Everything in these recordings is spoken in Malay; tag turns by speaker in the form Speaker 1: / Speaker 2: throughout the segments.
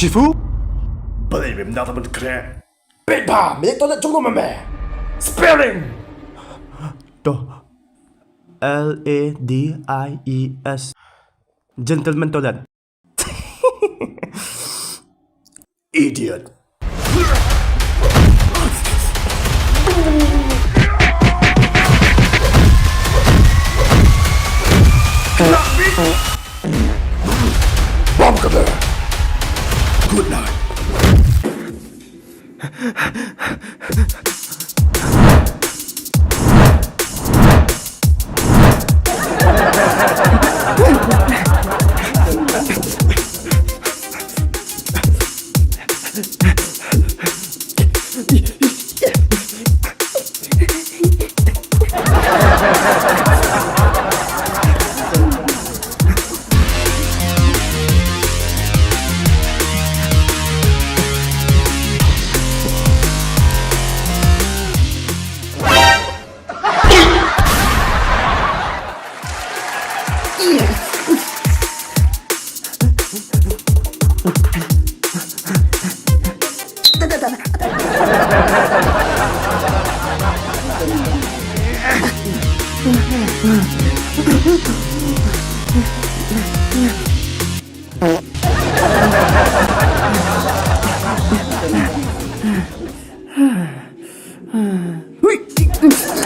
Speaker 1: Shifu?
Speaker 2: Believe him, not about clear.
Speaker 3: Pepa, milestones 정도 맘에.
Speaker 2: Spelling!
Speaker 1: Ladies. Gentleman toilet.
Speaker 2: Idiot. Bomb cover. Good night.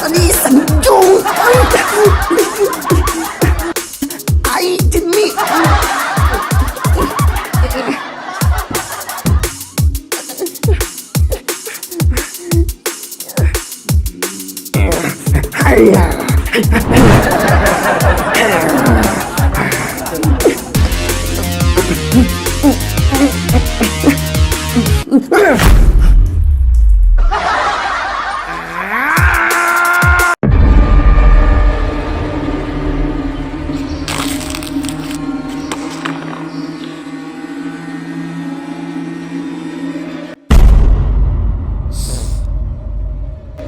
Speaker 3: 아니 쌍종. I did me.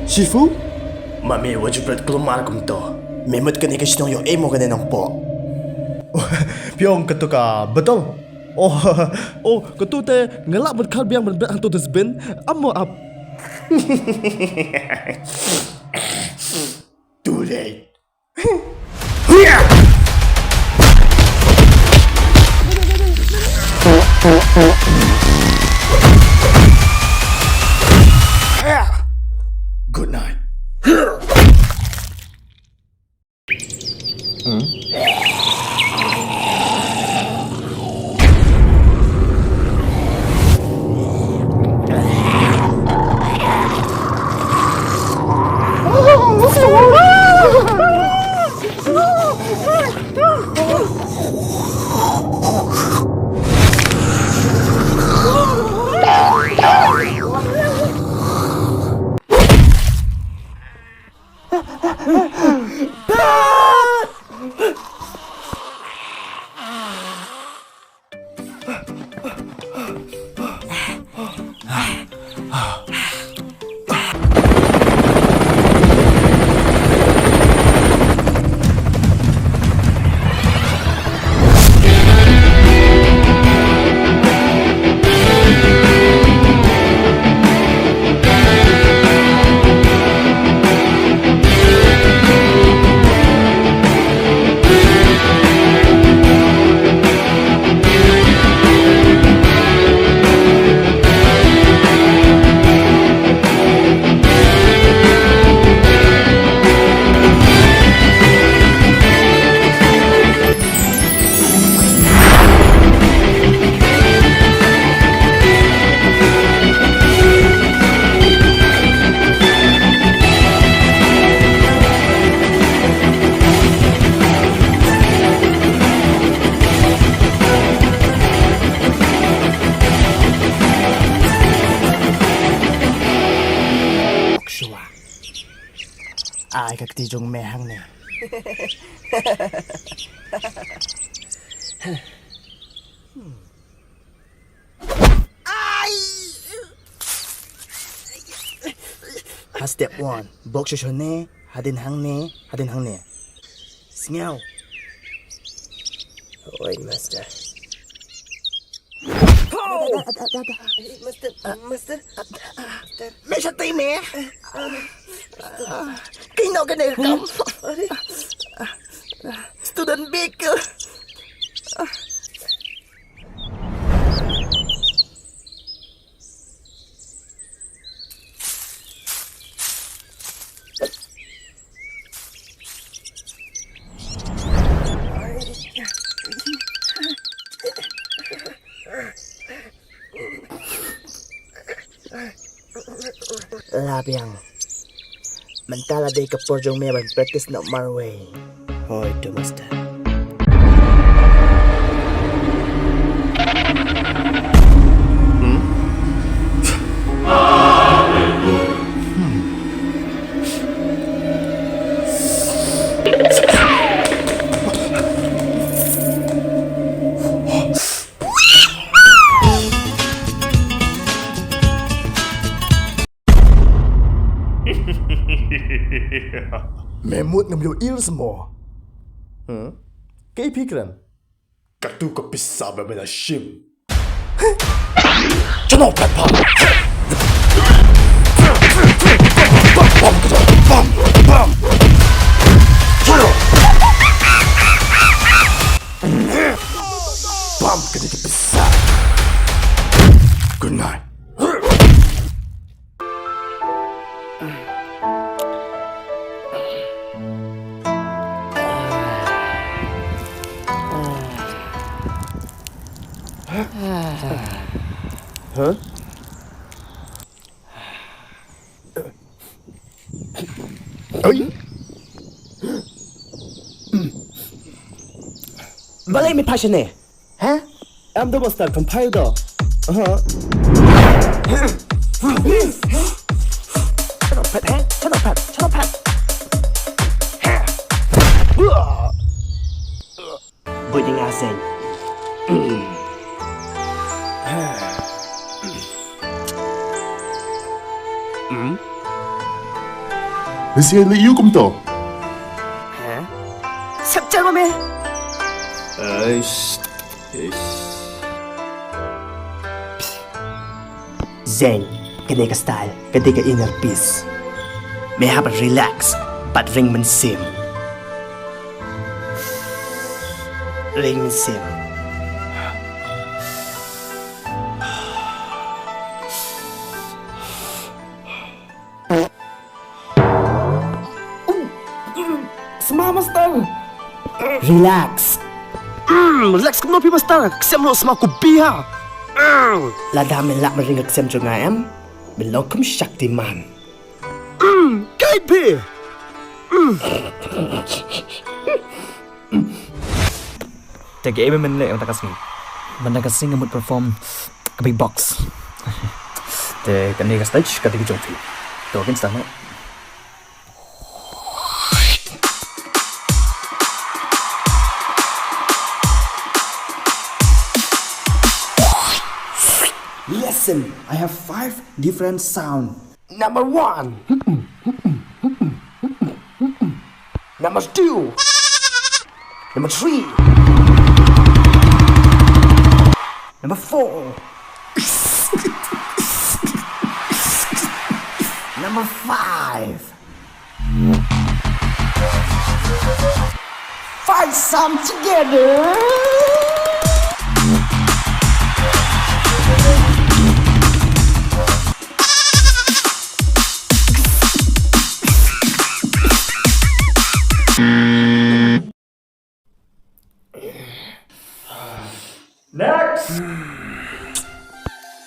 Speaker 1: Shifu?
Speaker 2: Mami, wajib berat keluar kum to. Memot ka ni kasi nung yung emo ka na ng po.
Speaker 1: Piong ketuka, betul? Oh, ketute ngelak berkal biang berat hantu desbin. Amo up.
Speaker 2: Too late. Good night.
Speaker 1: Ai các tí dùng mẹ hăng này. Step 1, bốc cho nè, hadin hang nè. Singaw.
Speaker 3: Oi, master. Mẹ sao tim mẹ? Cái nào cái này không? Student baker. Labiang. Mantala day ka por jong may practice na marway.
Speaker 2: Hoy, dumasta.
Speaker 1: Memut ngam yo il semua. Kay pikiran.
Speaker 2: Katu ka pisa ba na shim.
Speaker 1: Jangan papa.
Speaker 2: Bam ka di pisa. Good night.
Speaker 3: Balay may passion eh. Ha?
Speaker 1: Em dah basta compile dah.
Speaker 3: Pat ha? Pat. Buti nga sen.
Speaker 2: Nasi liu kum to.
Speaker 3: Sabjar mo me.
Speaker 2: Eish.
Speaker 3: Zen, kadai ka style, kadai ka inner peace. May have a relax, but ring man sim. Ring man sim. Semua master. Relax. Relax ka nopi master. Ksem lo semua ku biha. Lada men lak mering ksem jo ngam. Belong kum Shaktiman.
Speaker 1: KP.
Speaker 4: Take every minute ang takasing. Banda kasing ngamut perform ka big box. Te kani ka stage ka tigi jompi. To kin sta no.
Speaker 3: Listen, I have 5 different sound. Number 1. Number 2. Number 3. Number 4. Number 5. 5 sound together.
Speaker 4: Next.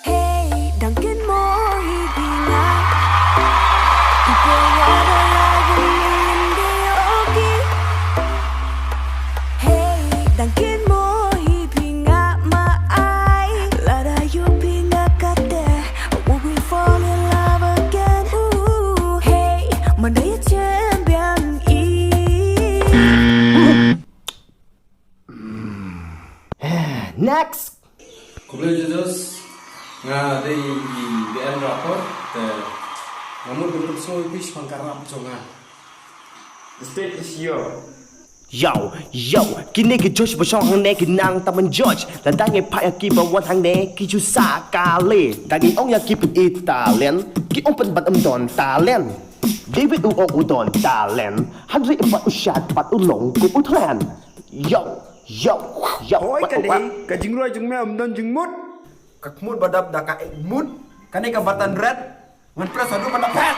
Speaker 5: Hey, Nongkynrih bilang Ibu ada lagu Indioki. Hey, Nongkynrih binga maai Lada you binga kate Will we fall in love again? Ooh, hey, mandai champion
Speaker 3: Next.
Speaker 6: Congratulations nga day i BM rapport ngamur bentuk so fish pangkarap jonga. The stage is yours.
Speaker 3: Yo, kini ke George bersama hang ne kinang taman George. Dan tangi pak yang kiba wan hang ne ki sa kali. Dagi ong yang kipen Italian, ki ong pen bat don talent. David uong udon talent. Hadri empat usyat pat ulong ku utlan. Yo.
Speaker 7: Ôi cái đấy, cái trứng roi trứng mèo đơn trứng mút. Các mút bắt đập đã cả mút. Cái này cả batan red. Ngan plus satu bắt đập pet.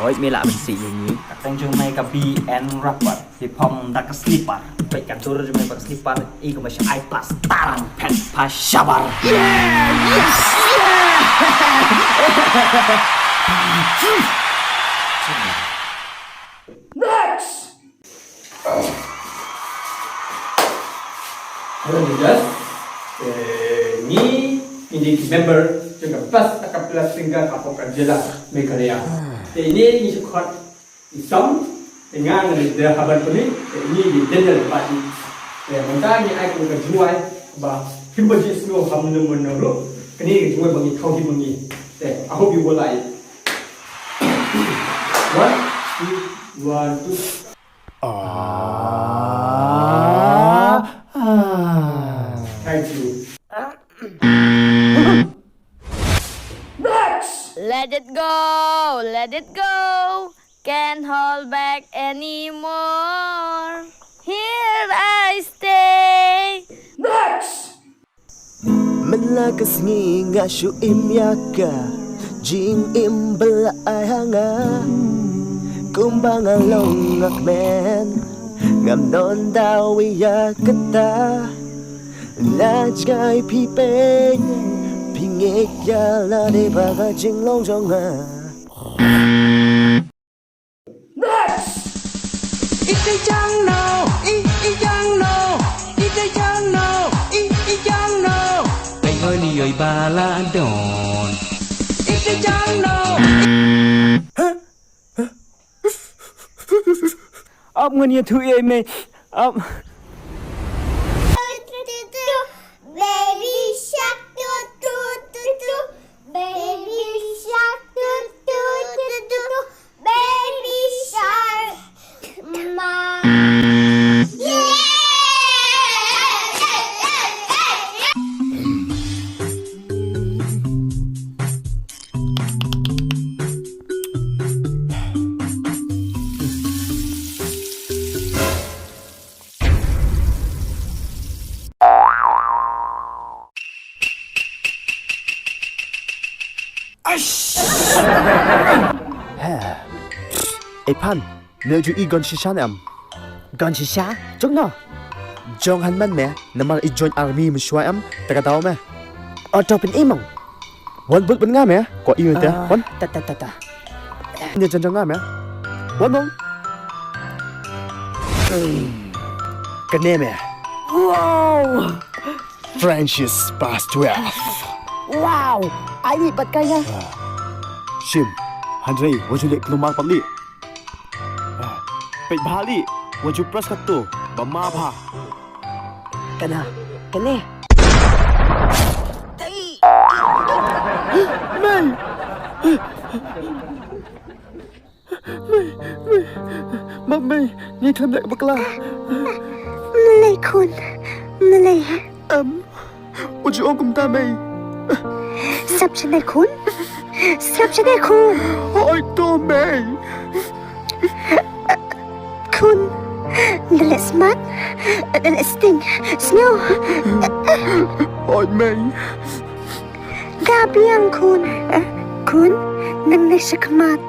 Speaker 4: Ôi, mi lạ mình xịอย่างนี้ต้องจึงไม่กับ B and rapper hip hop ดักกับ sleeper ไปกันตัวเราจะไม่กับ sleeper อีกก็ไม่ใช่ I plus ตารางแผ่นพาชาบาร์
Speaker 6: Hello Judas. Ni ini member juga plus akan plus tinggal apa kerja mereka dia. Ini sekat isam dengan dia habar ini di dengar party. Maka ni aku akan jual bah himba jesno hamnu menuru. Kini jual bagi kau di bagi. I hope you will like. 1, 2, 1, 2. Thank you.
Speaker 5: Let it go, can't hold back anymore. Here I stay.
Speaker 3: Melakas nginga syu imyaka jing imbala ay hanga kumbang along akmen ngam non daw iya kata lach ngay pipe pingik ya la de baga jing long jong nga
Speaker 8: Ite chẳng nào, ite chẳng nào, ite chẳng nào, ite chẳng nào. Đây ơi li ơi ba la đòn. Ite chẳng nào.
Speaker 4: Nguyên nhiên thứ em mày
Speaker 9: Baby shark do do do do. Baby shark do do do do. Baby shark. Ma. Yeah.
Speaker 3: Ê Pan, nếu chú ý gần shisha em gần shisha? Chốc nào Jong han man mẹ, nằm mà join army mà xóa em, ta cả tao mẹ đâu bên im mong Wan bút bên ngã mẹ, có yêu tía, Wan Ta Nhờ chân cho ngã mẹ Wan mong Cái nè mẹ Wow French's past 12 Wow, ai bị bật cây nha Sim, Andre, wajib lihat penumpang pali. Pek bahali, wajib press kartu, bama apa? Kena. May. May, ni tham lek bakla.
Speaker 9: Malay kun. Malay.
Speaker 3: Wajib orang kumta May.
Speaker 9: Sab chanay kun.
Speaker 3: Ôi tô May.
Speaker 9: Kun. Dali smart. Dali sting. Snow.
Speaker 3: Ôi May.
Speaker 9: Gabi ang kun. Kun. Nangnay siya kamat.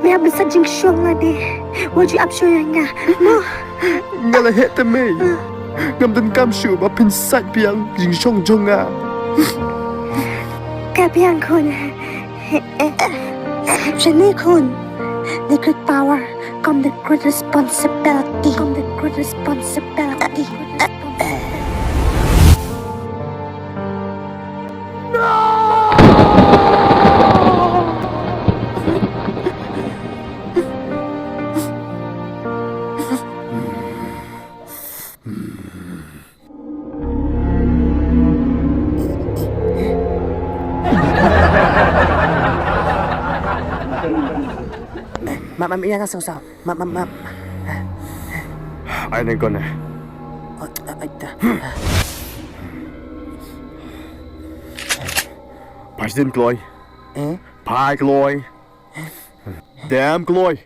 Speaker 9: May habang sa jing siyong nga di. Wajib apsyo yan nga. Mo.
Speaker 3: Nga lahat ta May. Ngam dan kam syu ba pinsat piang jing song jong nga.
Speaker 9: Gabi ang kun. Chanay kun. The great power come the great responsibility.
Speaker 3: Mà ý ra sao Mà
Speaker 1: Ai nên con này Phải xin glôi Phải glôi Damn glôi